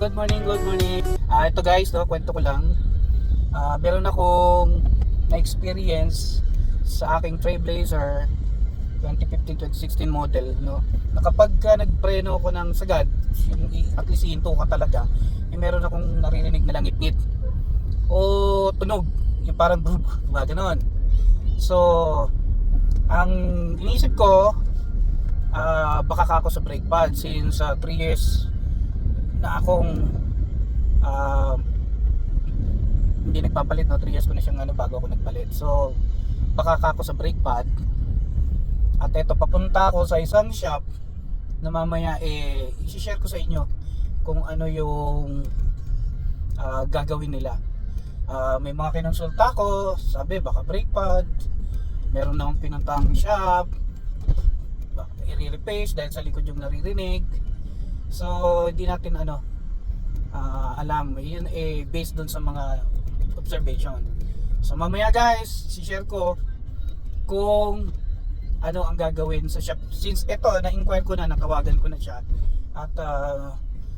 Good morning, good morning. Ito guys, kwento ko lang. Meron akong na-experience sa aking Trailblazer 2015-2016 model, no. Na kapag nagpreno ako ng sagad, yung at least ihinto ka talaga, meron akong naririnig na langit-ngit o tunog, yung parang brub, gano'n. So, ang iniisip ko, baka ako sa brake pad since 3 years na akong hindi nagpapalit, no? 3 years ko na siyang bago ako nagpalit. So baka ako sa brake pad. At eto, papunta ako sa isang shop na mamaya i-share ko sa inyo kung ano yung gagawin nila. May mga kinonsulta ko, sabi baka brake pad. Meron na akong pinuntahang shop, i-replace dahil sa likod yung naririnig. So hindi natin alam, yun based dun sa mga observation. So mamaya guys, si-share ko kung ano ang gagawin sa shop, since ito na-inquire ko na, natawagan ko na siya at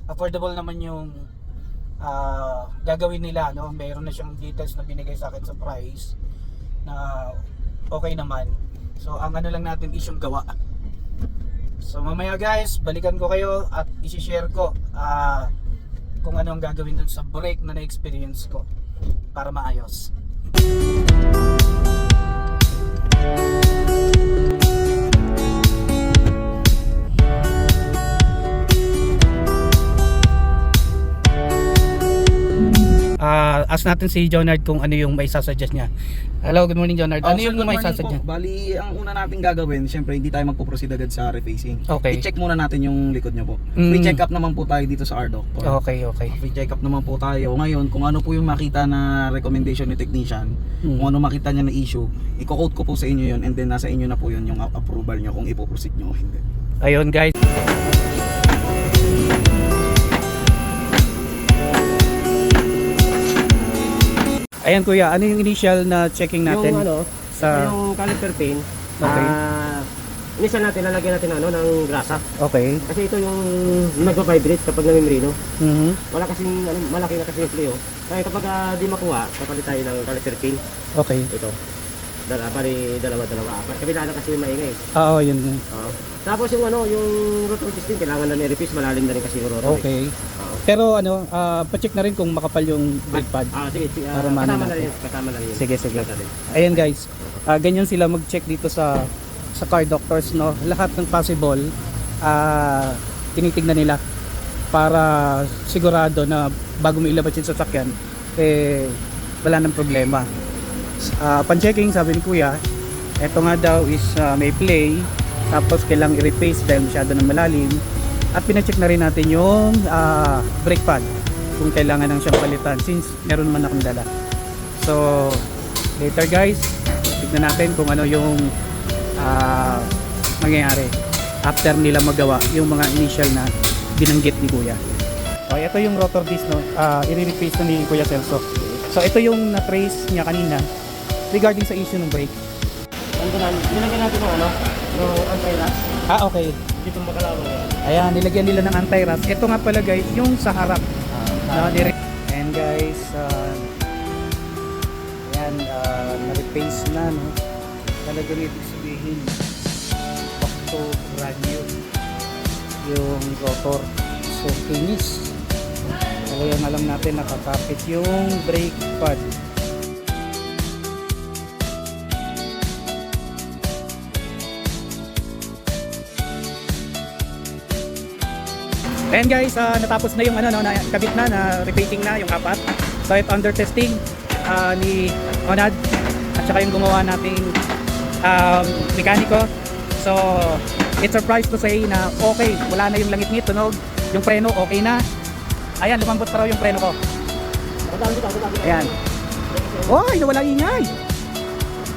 affordable naman yung gagawin nila, no? Mayroon na siyang details na binigay sa akin sa price na okay naman. So ang ano lang natin is yung gawa. So mamaya guys, balikan ko kayo at i-share ko kung ano ang gagawin dun sa brake na na-experience ko para maayos. Ask natin si Jonard kung ano yung may sasuggest niya. Hello, good morning Jonard. Ano yung may sasuggest niya? Bali, ang una natin gagawin, syempre hindi tayo magpo-proceed agad sa refacing. Okay. I-check muna natin yung likod nyo po. Free check up naman po tayo dito sa R Doctor. Okay. Free check up naman po tayo. Ngayon, kung ano po yung makita na recommendation ni technician, kung ano makita niya na issue, i-quote ko po sa inyo yun, and then nasa inyo na po yun yung approval nyo kung ipo-proceed nyo o hindi. Ayun guys. Ayan kuya, ano yung initial na checking natin? Yung caliper pin. Okay. Initial natin, lalagyan natin ng grasa. Okay. Kasi ito yung nagpa-vibrate kapag namimrino. Mhm. Wala kasing malaki na kasi yung play. Kaya kapag di makuha, kapalit tayo ng caliper pin. Okay. Ito. Dalawa, apat. Kabila na kasi yung maingay. Oo, yun. Tapos yung yung rotor piston, kailangan na ni-replace, malalim na rin kasi yung rotor. Okay. Pero pa-check na rin kung makapal yung brake pad. Sige. Para Kasama na rin. Sige. Ayan guys. Ganyan sila mag-check dito sa car doctors, no. Lahat ng possible tinitignan nila para sigurado na bago mo ilabas yung sasakyan wala nang problema. Pan-checking, sabi ni kuya, eto nga daw is may play, tapos kailangang i-replace dahil masyado ng malalim, at pina-check na rin natin yung brake pad kung kailangan nang siyang palitan since meron man akong dala. So later guys, tignan natin kung ano yung mangyayari after nila magawa yung mga initial na binanggit ni kuya. Okay, ito yung rotor disc, no? I-replace na ni Kuya Celso. So ito yung na-trace niya kanina regarding sa issue ng brake. Nilagyan natin ng anti-rust. Okay. Dito makalawan. Ayan, nilagyan nila ng anti-rust. Ito nga pala guys, yung sa harap. And guys, ayan, na-replace na, no? Talagang ibig sabihin, back to brand new yung rotor. So, finish. Talagang alam natin nakakapit yung brake pad. And guys, natapos na yung kabit na repainting na yung apat. So ito under testing ni Onad at saka yung gumawa nating mekaniko. So it's a surprise to say na okay, wala na yung langit-ngit, tunog, yung preno okay na. Ayan, lumambot pa raw yung preno ko. Ayan. Oy, nawala ingay.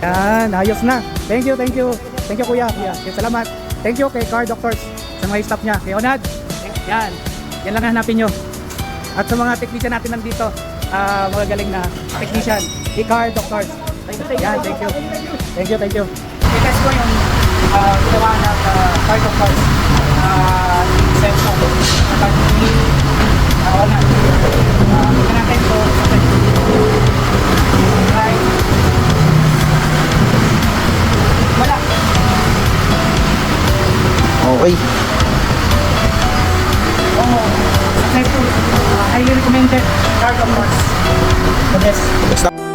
Ayan, ayos na. Thank you kuya. Salamat. Thank you kay Car Doctors sa mga staff niya, kay Onad. Yan lang hanapin nyo. At sa mga technician natin nandito, magagaling na technician, Car Doctors. Yan, thank you. I-test ko yung ginawa ng Car Doctors. Sense of Okay. Oh, successful. Highly recommended. Card of course. The best. Basta.